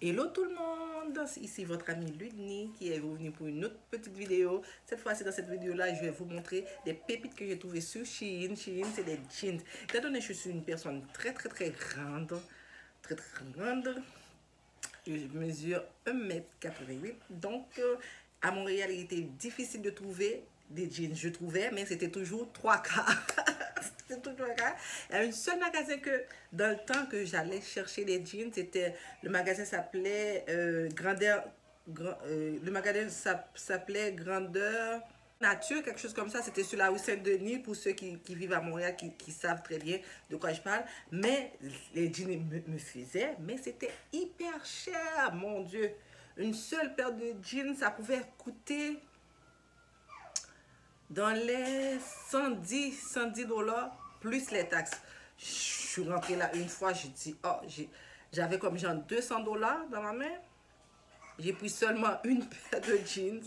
Hello tout le monde, ici votre ami Ludni qui est revenu pour une autre petite vidéo. Cette fois-ci, dans cette vidéo-là, je vais vous montrer des pépites que j'ai trouvées sur Shein. Shein, c'est des jeans. Étant donné que je suis une personne très grande, très grande, je mesure 1,88 m. Donc, à Montréal, il était difficile de trouver des jeans. Je trouvais, mais c'était toujours 3 quarts. C'était toujours 3 quarts. Il y a un seul magasin que, dans le temps que j'allais chercher les jeans, c'était, le magasin s'appelait Grandeur, le magasin s'appelait Grandeur Nature, quelque chose comme ça. C'était sur la rue Saint-Denis, pour ceux qui vivent à Montréal, qui savent très bien de quoi je parle. Mais les jeans me faisaient, mais c'était hyper cher, mon Dieu. Une seule paire de jeans, ça pouvait coûter dans les 110 $ plus les taxes. Je suis rentrée là une fois, je dis, oh, j'avais comme genre 200 $ dans ma main. J'ai pris seulement une paire de jeans.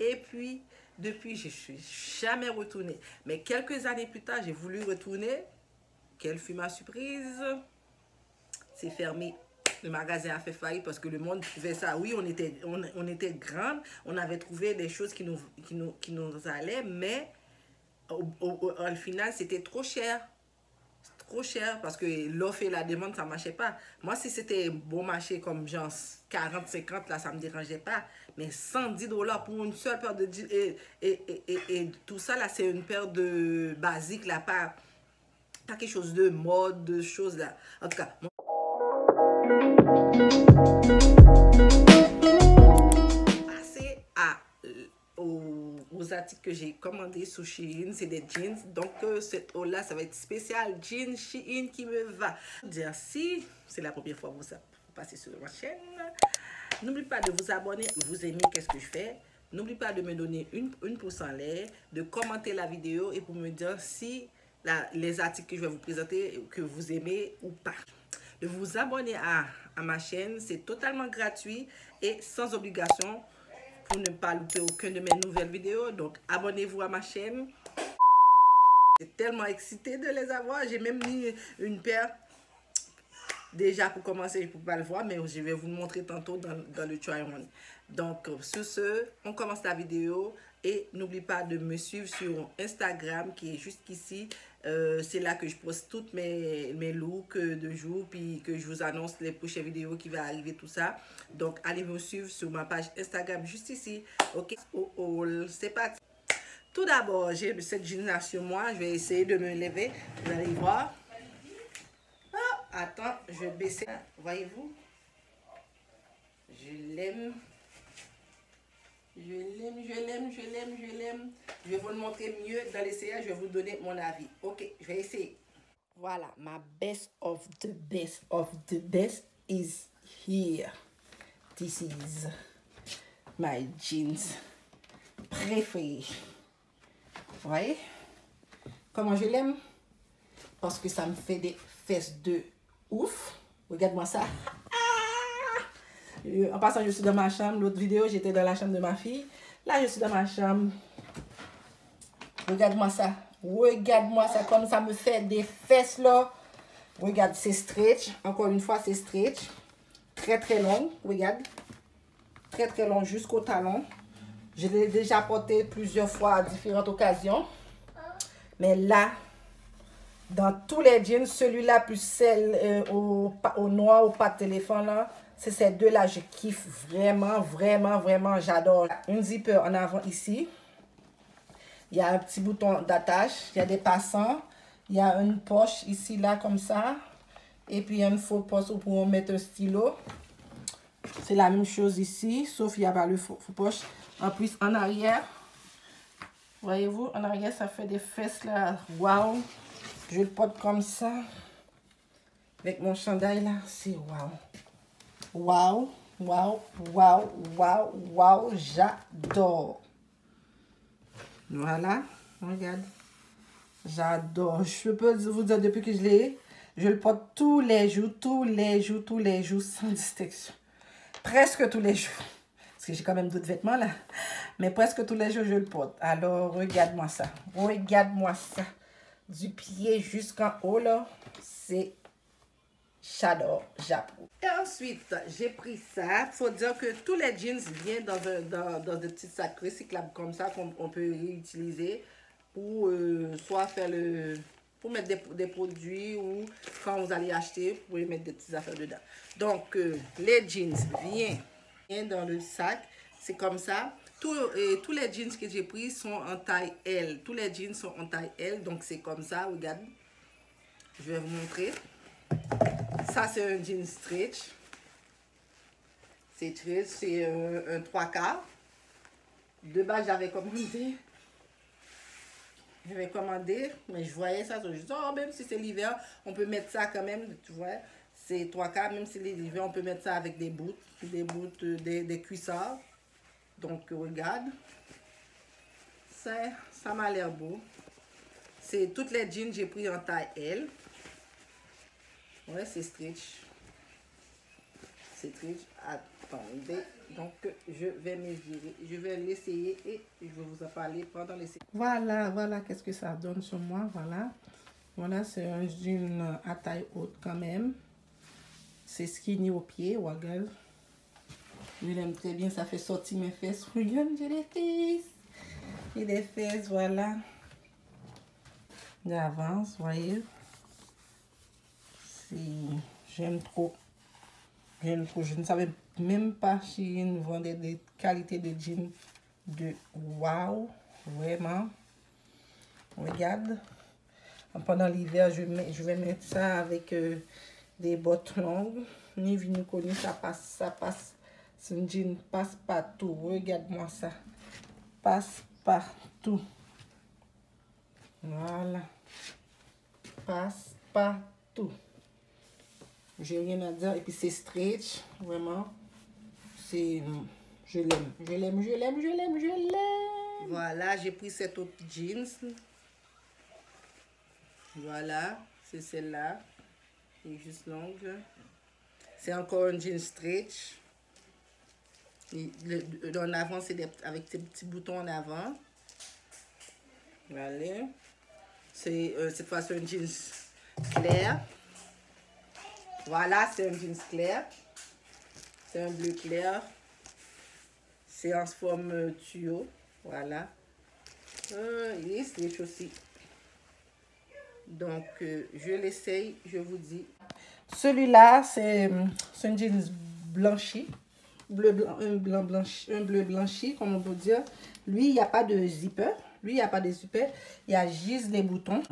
Et puis, depuis, je ne suis jamais retournée. Mais quelques années plus tard, j'ai voulu retourner. Quelle fut ma surprise? C'est fermé. Le magasin a fait faillite parce que le monde trouvait ça. Oui, on était grandes. On avait trouvé des choses qui nous allaient. Mais au final, c'était trop cher. Trop cher parce que l'offre et la demande, ça ne marchait pas. Moi, si c'était bon marché comme genre 40, 50, là, ça ne me dérangeait pas. Mais 110 $ pour une seule paire de jeans et tout ça, là, c'est une paire de basique, là, pas quelque chose de mode, de choses là. En tout cas, passer aux articles que j'ai commandés sur Shein, c'est des jeans. Donc, cette haut-là, ça va être spécial jean Shein qui me va. Dire si c'est la première fois que vous passez sur ma chaîne, n'oubliez pas de vous abonner, vous aimez qu'est-ce que je fais. N'oubliez pas de me donner une pouce en l'air, de commenter la vidéo et pour me dire si les articles que je vais vous présenter, que vous aimez ou pas. De vous abonner à ma chaîne, c'est totalement gratuit et sans obligation pour ne pas louper aucune de mes nouvelles vidéos. Donc, abonnez-vous à ma chaîne. J'ai tellement excité de les avoir. J'ai même mis une paire déjà pour commencer. Je ne peux pas le voir, mais je vais vous le montrer tantôt dans le try-on. Donc, sur ce, on commence la vidéo. Et n'oublie pas de me suivre sur Instagram qui est juste ici. C'est là que je poste toutes mes looks de jour. Puis que je vous annonce les prochaines vidéos qui vont arriver, tout ça. Donc, allez me suivre sur ma page Instagram juste ici. Ok, c'est parti. Tout d'abord, j'ai cette jeans sur moi. Je vais essayer de me lever. Vous allez voir. Ah, attends, je vais baisser. Voyez-vous? Je l'aime. Je l'aime. Je vais vous le montrer mieux dans l'essayage. Je vais vous donner mon avis. Ok, je vais essayer. Voilà, ma best of the best is here. This is my jeans préféré. Vous voyez comment je l'aime? Parce que ça me fait des fesses de ouf. Regarde-moi ça. En passant, je suis dans ma chambre. L'autre vidéo, j'étais dans la chambre de ma fille. Là, je suis dans ma chambre. Regarde-moi ça. Regarde-moi ça. Comme ça me fait des fesses là. Regarde, c'est stretch. Encore une fois, c'est stretch. Très long. Regarde. Très long jusqu'au talon. Je l'ai déjà porté plusieurs fois à différentes occasions. Mais là, dans tous les jeans, celui-là plus celle au noir, au pas de téléphone là. C'est ces deux-là, je kiffe vraiment, j'adore. Une zipper en avant ici. Il y a un petit bouton d'attache. Il y a des passants. Il y a une poche ici, là, comme ça. Et puis, il y a une faux poche pour mettre un stylo. C'est la même chose ici, sauf il n'y a pas le faux poche. En plus, en arrière, voyez-vous, en arrière, ça fait des fesses, là. Waouh! Je le porte comme ça. Avec mon chandail, là, c'est waouh! Waouh, j'adore. Voilà, regarde. J'adore. Je peux vous dire depuis que je l'ai, je le porte tous les jours, sans distinction. Presque tous les jours. Parce que j'ai quand même d'autres vêtements là. Mais presque tous les jours, je le porte. Alors, regarde-moi ça. Regarde-moi ça. Du pied jusqu'en haut là. C'est J'adore, j'approuve. Et ensuite, j'ai pris ça. Faut dire que tous les jeans viennent dans des petits sacs recyclables comme ça qu'on peut réutiliser pour soit faire pour mettre des produits ou quand vous allez acheter, vous pouvez mettre des petites affaires dedans. Donc, les jeans viennent dans le sac. C'est comme ça. Tous les jeans que j'ai pris sont en taille L. Tous les jeans sont en taille L. Donc, c'est comme ça. Regarde. Je vais vous montrer. Ça, c'est un jean stretch. C'est stretch. C'est un 3/4. De base, j'avais commandé. Mais je voyais ça. Je me dis, oh, même si c'est l'hiver, on peut mettre ça quand même. Tu vois, c'est 3/4. Même si c'est l'hiver, on peut mettre ça avec des boots, des cuissards. Donc, regarde. Ça m'a l'air beau. C'est toutes les jeans j'ai pris en taille L. Ouais, c'est stretch. C'est stretch. Attendez. Donc, je vais mesurer. Je vais l'essayer et je vais vous en parler pendant l'essai. Voilà, qu'est-ce que ça donne sur moi. Voilà, c'est un jean à taille haute quand même. C'est skinny au pied. Regarde. Je l'aime très bien. Ça fait sortir mes fesses. Regarde, j'ai des fesses. J'ai des fesses, voilà. D'avance, voyez. J'aime trop. Je ne savais même pas si Shein vendait des qualités de jeans de waouh. Vraiment. Regarde. Pendant l'hiver, je vais mettre ça avec des bottes longues. Ni vu ni connu, ça passe. C'est un jean passe-partout. Regarde-moi ça. Passe-partout. Voilà. Passe-partout. J'ai rien à dire. Et puis c'est stretch. Vraiment. Je l'aime. Voilà, j'ai pris cette autre jeans. Voilà. C'est celle-là. Elle est juste longue. C'est encore un jean stretch. En avant, c'est avec ces petits boutons en avant. Voilà. Cette fois, c'est un jeans clair. Voilà, c'est un jeans clair. C'est un bleu clair. C'est en forme tuyau. Voilà. Il est stretch aussi. Donc, je l'essaye, je vous dis. Celui-là, c'est un jeans blanchi. Un bleu blanchi, comme on peut dire. Lui, il n'y a pas de zipper. Il y a juste les boutons.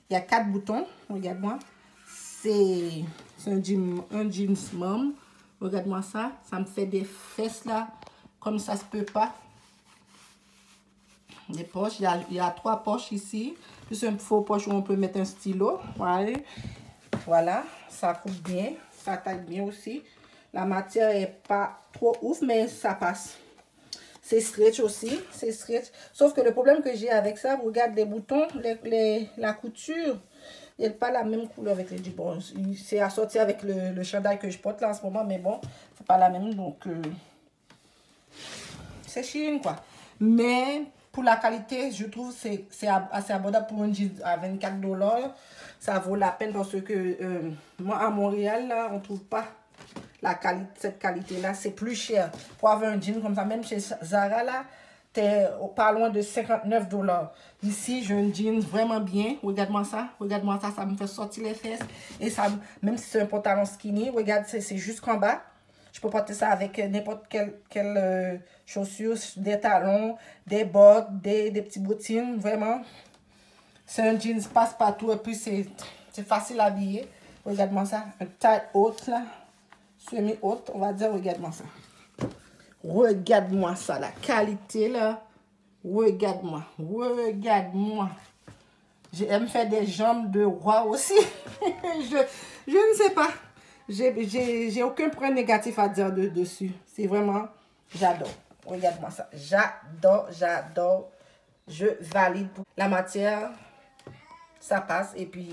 Il y a 4 boutons. Regarde-moi. C'est un jeans mom. Regarde-moi ça. Ça me fait des fesses là. Comme ça se peut pas. Les poches. Il y a 3 poches ici. Plus un faux poche où on peut mettre un stylo. Voilà. Ça coupe bien. Ça taille bien aussi. La matière est pas trop ouf, mais ça passe. C'est stretch aussi. C'est stretch. Sauf que le problème que j'ai avec ça, regarde les boutons, la couture. Il n'est pas la même couleur avec les jeans. Bon, c'est assorti avec le chandail que je porte là en ce moment, mais bon, c'est pas la même. Donc, c'est Shein quoi. Mais pour la qualité, je trouve que c'est assez abordable pour un jean à 24 $. Ça vaut la peine parce que moi, à Montréal, là, on ne trouve pas cette qualité-là. C'est plus cher. Pour avoir un jean comme ça, même chez Zara, là, t'es pas loin de 59 $. Ici, j'ai un jean vraiment bien. Regarde-moi ça. Regarde-moi ça. Ça me fait sortir les fesses. Et ça, même si c'est un pantalon skinny, regarde, c'est jusqu'en bas. Je peux porter ça avec n'importe quelle chaussure, des talons, des bottes, des petits bottines. Vraiment. C'est un jeans passe-partout. Et puis, c'est facile à habiller. Regarde-moi ça. Une taille haute, là. Semi-haute, on va dire. Regarde-moi ça. Regarde-moi ça, la qualité là. Regarde-moi. J'aime faire des jambes de roi aussi. je ne sais pas. J'ai aucun point négatif à dire dessus. C'est vraiment, j'adore. Regarde-moi ça. J'adore. Je valide. La matière, ça passe. Et puis,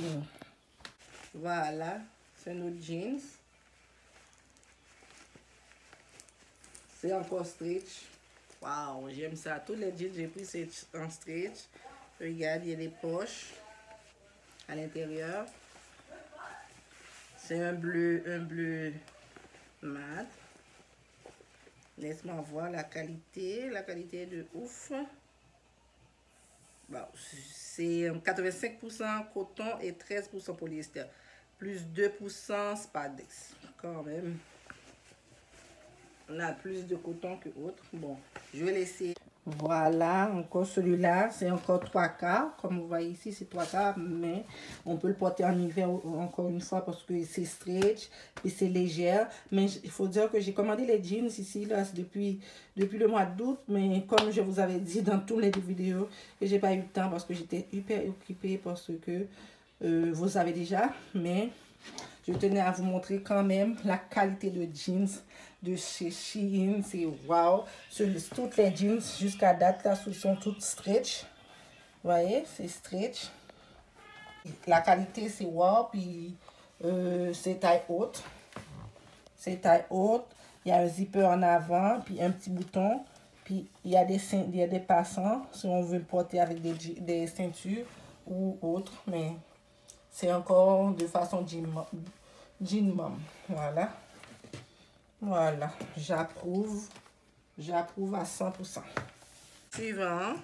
voilà. C'est nos jeans. C'est encore stretch. Waouh, j'aime ça. Tous les jeans que j'ai pris, c'est en stretch. Regarde, il y a des poches à l'intérieur. C'est un bleu mat. Laisse-moi voir la qualité est de ouf. Bon, c'est 85% coton et 13% polyester. Plus 2% spandex. Quand même. On a plus de coton que autre. Bon, je vais laisser. Voilà, encore celui-là, c'est encore 3 quarts. Comme vous voyez ici, c'est 3 quarts, mais on peut le porter en hiver encore une fois parce que c'est stretch et c'est légère. Mais il faut dire que j'ai commandé les jeans ici, là, depuis le mois d'août. Mais comme je vous avais dit dans toutes les vidéos, que j'ai pas eu le temps parce que j'étais hyper occupée parce que vous savez déjà. Mais je tenais à vous montrer quand même la qualité de jeans de chez Shein. C'est wow. Toutes les jeans jusqu'à date là sont toutes stretch. Vous voyez, c'est stretch. La qualité c'est wow. Puis c'est taille haute. C'est taille haute. Il y a un zipper en avant. Puis un petit bouton. Puis il y a des passants si on veut le porter avec des ceintures ou autre. Mais c'est encore de façon jean mom. Voilà. Voilà. J'approuve. J'approuve à 100%. Suivant.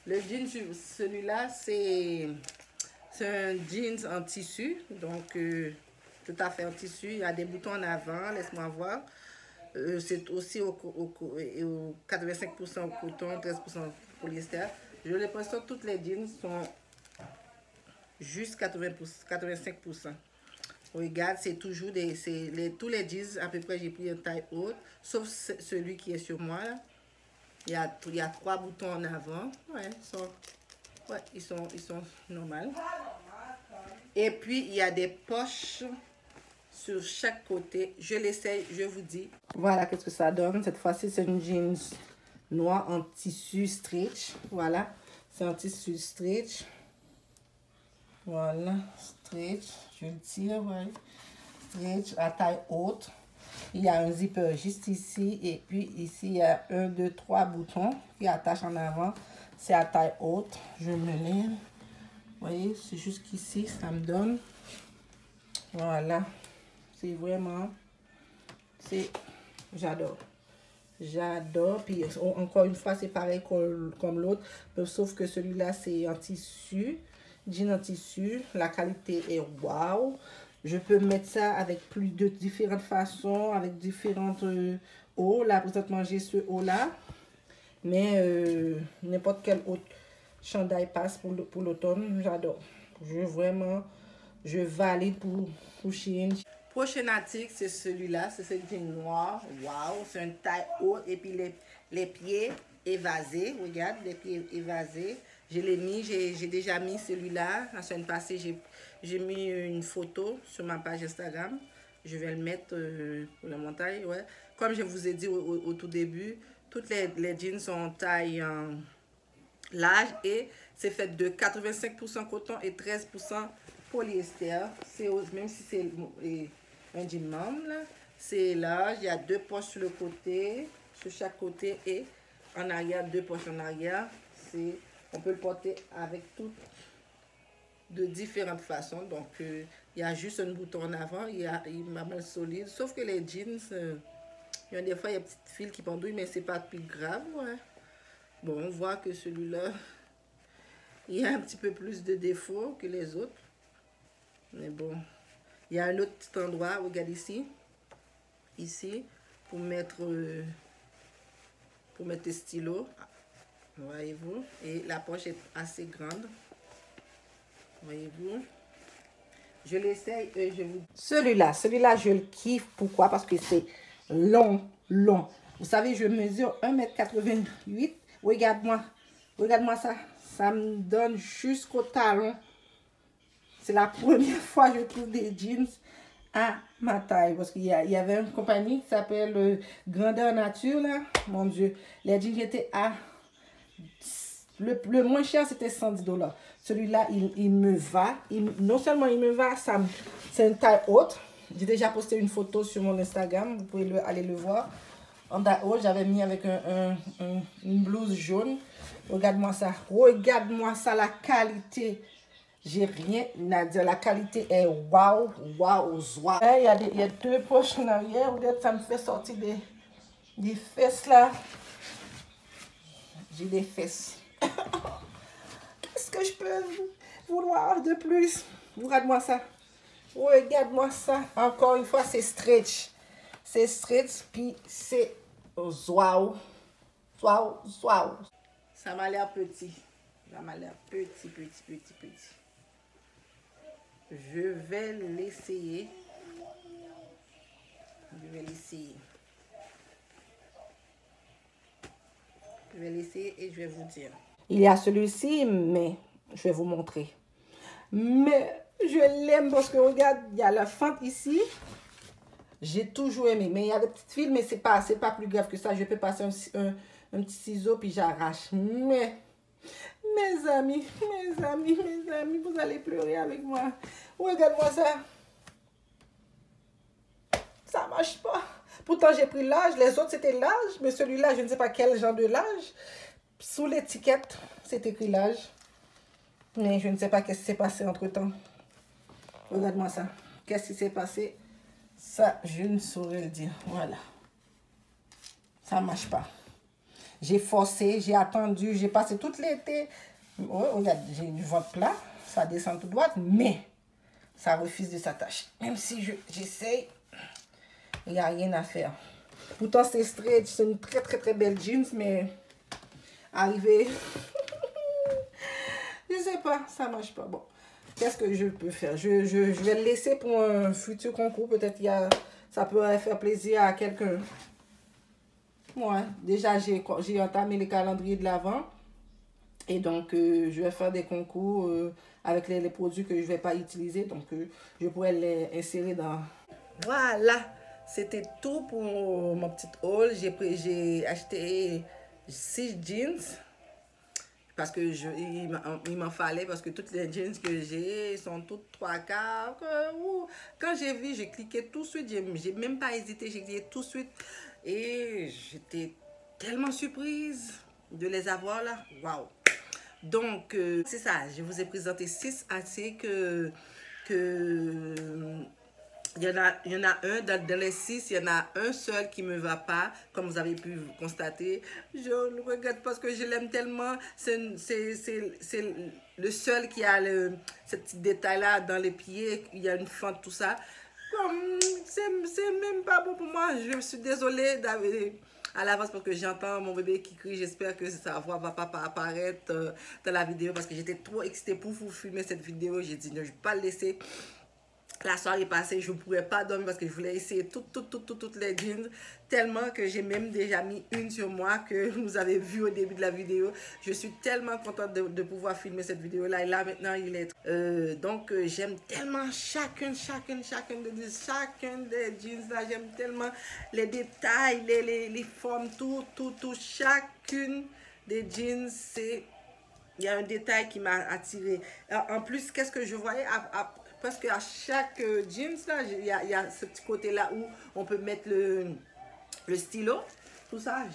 Le jean, celui-là, c'est un jeans en tissu. Donc, tout à fait en tissu. Il y a des boutons en avant. Laisse-moi voir. C'est aussi au 85% coton, 13% polyester. J'ai l'impression que toutes les jeans sont juste 85%. Regarde, c'est toujours tous les jeans, à peu près, j'ai pris une taille haute, sauf celui qui est sur moi, là. Il y a 3 boutons en avant. Ouais, ils sont normaux. Et puis, il y a des poches sur chaque côté. Je l'essaye, je vous dis. Voilà, qu'est-ce que ça donne. Cette fois-ci, c'est une jeans noire en tissu stretch. Voilà, c'est en tissu stretch. Voilà, stretch, je le tire, ouais. Stretch à taille haute. Il y a un zipper juste ici et puis ici il y a 1, 2, 3 boutons qui attachent en avant. C'est à taille haute. Je me lève. Vous voyez, c'est jusqu'ici, ça me donne. Voilà, c'est vraiment, j'adore. J'adore. Puis encore une fois, c'est pareil comme l'autre, sauf que celui-là c'est en tissu. Jean en tissu, la qualité est wow. Je peux mettre ça avec plus de différentes façons, avec différentes hauts. Là, présentement, j'ai ce haut-là. Mais n'importe quel autre chandail passe pour l'automne. J'adore. Je valide pour Shein. Prochain article, c'est celui-là. C'est ce jean noir. Wow, c'est une taille haute. Et puis les pieds évasés. Regarde, les pieds évasés. Je l'ai mis, j'ai déjà mis celui-là. La semaine passée, j'ai mis une photo sur ma page Instagram. Je vais le mettre pour le montage. Ouais. Comme je vous ai dit au tout début, toutes les jeans sont en taille large et c'est fait de 85% coton et 13% polyester. Même si c'est un jean mom, c'est large. Il y a 2 poches sur le côté, sur chaque côté et en arrière, 2 poches en arrière. On peut le porter avec toutes de différentes façons. Donc, il y a juste un bouton en avant. Il est pas mal solide. Sauf que les jeans, il y a des fois, il y a des petites fils qui pendouillent, mais c'est pas plus grave. Ouais. Bon, on voit que celui-là, il y a un petit peu plus de défauts que les autres. Mais bon, il y a un autre petit endroit, regarde ici. Ici, pour mettre tes stylos. Voyez-vous, et la poche est assez grande. Voyez-vous, je l'essaye et je vous... Celui-là, je le kiffe. Pourquoi? Parce que c'est long. Vous savez, je mesure 1,88 m. Regarde-moi ça. Ça me donne jusqu'au talon. C'est la première fois que je trouve des jeans à ma taille. Parce qu'il y avait une compagnie qui s'appelle Grandeur Nature, là. Mon Dieu, les jeans étaient à... Le moins cher, c'était 110 $. Celui-là, il me va. Non seulement il me va, c'est une taille haute. J'ai déjà posté une photo sur mon Instagram. Vous pouvez aller le voir. En taille haute, j'avais mis avec une blouse jaune. Regarde-moi ça. Regarde-moi ça, la qualité. J'ai rien à dire. La qualité est waouh, waouh, waouh. Il y a deux poches en arrière. Regarde, ça me fait sortir des fesses là. J'ai des fesses. Qu'est-ce que je peux vouloir de plus? Regarde-moi ça. Regarde-moi ça. Encore une fois, c'est stretch. C'est stretch, puis c'est waouh. Waouh, waouh. Ça m'a l'air petit. Ça m'a l'air petit, petit, petit, petit. Je vais l'essayer. Je vais l'essayer. Je vais l'essayer et je vais vous dire. Il y a celui-ci, mais je vais vous montrer. Mais je l'aime parce que regarde, il y a la fente ici. J'ai toujours aimé. Mais il y a des petites fils, mais c'est pas plus grave que ça. Je peux passer un petit ciseau puis j'arrache. Mais, mes amis, vous allez pleurer avec moi. Regarde-moi ça. Ça marche pas. Pourtant, j'ai pris l'âge. Les autres, c'était l'âge. Mais celui-là, je ne sais pas quel genre de l'âge. Sous l'étiquette, c'est écrit l'âge. Mais je ne sais pas qu'est-ce qui s'est passé entre-temps. Regarde-moi ça. Qu'est-ce qui s'est passé? Ça, je ne saurais le dire. Voilà. Ça ne marche pas. J'ai forcé, j'ai attendu, j'ai passé tout l'été. Oh, regarde, j'ai du ventre plat. Ça descend tout droit, mais ça refuse de s'attacher. Même si j'essaye, il n'y a rien à faire. Pourtant, c'est stretch. C'est une très, très, très belle jeans, mais arrivé... Je sais pas, ça marche pas. Bon, qu'est-ce que je peux faire? Je vais le laisser pour un futur concours. Peut-être ça pourrait faire plaisir à quelqu'un. Ouais, déjà, j'ai entamé les calendriers de l'Avent. Et donc, je vais faire des concours avec les produits que je ne vais pas utiliser. Donc, je pourrais les insérer dans... Voilà, c'était tout pour mon petit haul. J'ai acheté 6 jeans. Parce que il m'en fallait, parce que toutes les jeans que j'ai sont toutes 3 quarts. Quand j'ai vu, j'ai cliqué tout de suite. J'ai même pas hésité, j'ai cliqué tout de suite. Et j'étais tellement surprise de les avoir là. Waouh! Donc, c'est ça. Je vous ai présenté 6 assez il y en a un, dans les 6, il y en a un seul qui ne me va pas, comme vous avez pu constater. Je le regrette parce que je l'aime tellement. C'est le seul qui a ce petit détail-là dans les pieds. Il y a une fente, tout ça. C'est même pas bon pour moi. Je suis désolée à l'avance parce que j'entends mon bébé qui crie. J'espère que sa voix va pas apparaître dans la vidéo parce que j'étais trop excitée pour vous filmer cette vidéo. J'ai dit non, je ne vais pas le laisser. La soirée passée, je ne pourrais pas dormir parce que je voulais essayer toutes les jeans. Tellement que j'ai même déjà mis une sur moi que vous avez vu au début de la vidéo. Je suis tellement contente de pouvoir filmer cette vidéo-là. Et là, maintenant, il est... donc, j'aime tellement chacune des jeans là. J'aime tellement les détails, les formes, tout. Chacune des jeans, c'est... Il y a un détail qui m'a attiré. En plus, qu'est-ce que je voyais parce qu'à chaque jeans, là, il y a ce petit côté-là où on peut mettre le stylo. Tout ça,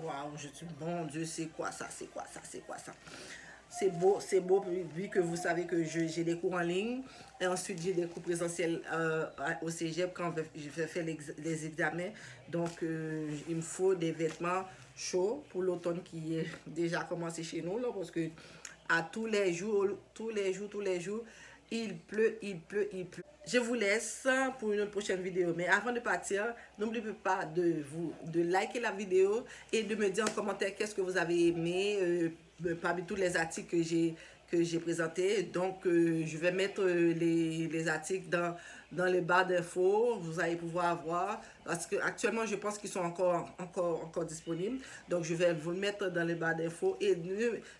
waouh, je dis, bon Dieu, c'est quoi ça? C'est beau, vu que vous savez que j'ai des cours en ligne. Et ensuite, j'ai des cours présentiels au cégep quand je vais faire les examens. Donc, il me faut des vêtements chauds pour l'automne qui est déjà commencé chez nous. Là, parce que à tous les jours, il pleut. Je vous laisse pour une prochaine vidéo. Mais avant de partir, n'oubliez pas de liker la vidéo et de me dire en commentaire qu'est-ce que vous avez aimé parmi tous les articles que j'ai présentés. Donc, je vais mettre les articles dans les barres d'infos. Vous allez pouvoir voir. Parce que actuellement, je pense qu'ils sont encore disponibles. Donc, je vais vous le mettre dans les barres d'infos. Et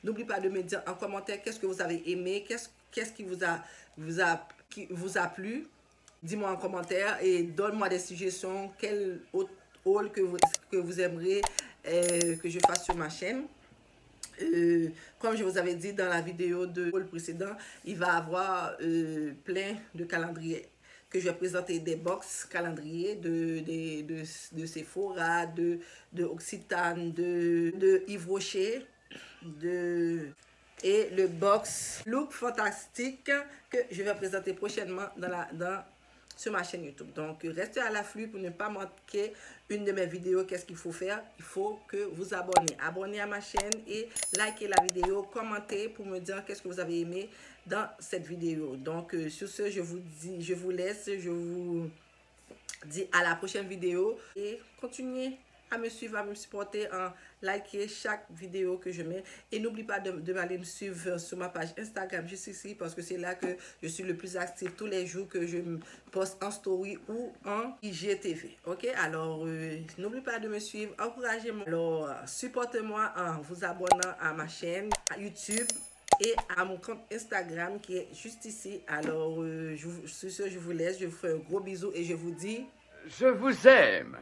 n'oubliez pas de me dire en commentaire qu'est-ce que vous avez aimé, qu'est-ce qui vous a plu. Dis-moi en commentaire et donne-moi des suggestions. Quel autre haul que vous aimeriez que je fasse sur ma chaîne. Comme je vous avais dit dans la vidéo de haul précédent, il va y avoir plein de calendriers que je vais présenter, des box calendriers de Sephora, de Occitane, de Yves Rocher, et le box look fantastique que je vais présenter prochainement sur ma chaîne YouTube. Donc, restez à l'afflux pour ne pas manquer une de mes vidéos. Qu'est-ce qu'il faut faire? Il faut que vous abonnez. Abonnez à ma chaîne et likez la vidéo. Commentez pour me dire qu'est-ce que vous avez aimé dans cette vidéo. Donc, sur ce, je vous laisse. Je vous dis à la prochaine vidéo. Et continuez à me suivre, à me supporter en liker chaque vidéo que je mets. Et n'oublie pas de m'aller me suivre sur ma page Instagram juste ici parce que c'est là que je suis le plus actif tous les jours que je me poste en story ou en IGTV. Ok, alors n'oublie pas de me suivre, encouragez-moi. Alors supportez-moi en vous abonnant à ma chaîne à YouTube et à mon compte Instagram qui est juste ici. Alors sur ce, je vous laisse, je vous fais un gros bisou et je vous dis je vous aime.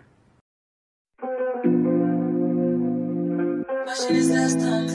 Machine is less than